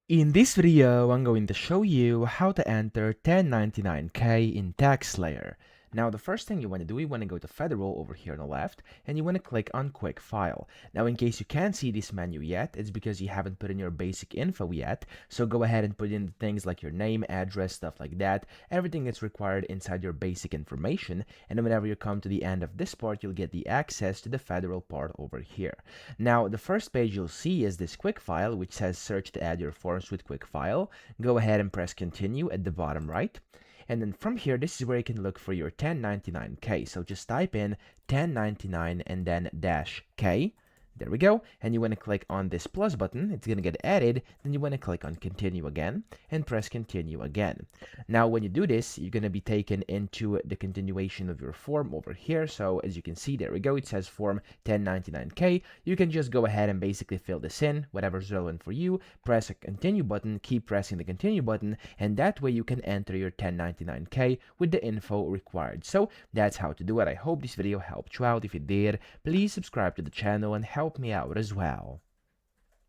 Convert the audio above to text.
In this video, I'm going to show you how to enter 1099K in TaxSlayer. Now, the first thing you want to do, you want to go to Federal over here on the left, and you want to click on Quick File. Now, in case you can't see this menu yet, it's because you haven't put in your basic info yet, so go ahead and put in things like your name, address, stuff like that, everything that's required inside your basic information, and then whenever you come to the end of this part, you'll get the access to the Federal part over here. Now, the first page you'll see is this quick file, which says search to add your forms with quick file. Go ahead and press continue at the bottom right. And then from here, this is where you can look for your 1099K. So just type in 1099 and then dash K. There we go. And you want to click on this plus button. It's going to get added. Then you want to click on continue again and press continue again. Now, when you do this, you're going to be taken into the continuation of your form over here. So as you can see, there we go. It says form 1099K. You can just go ahead and basically fill this in, whatever's relevant for you. Press a continue button, keep pressing the continue button, and that way you can enter your 1099K with the info required. So that's how to do it. I hope this video helped you out. If it did, please subscribe to the channel and help me out as well.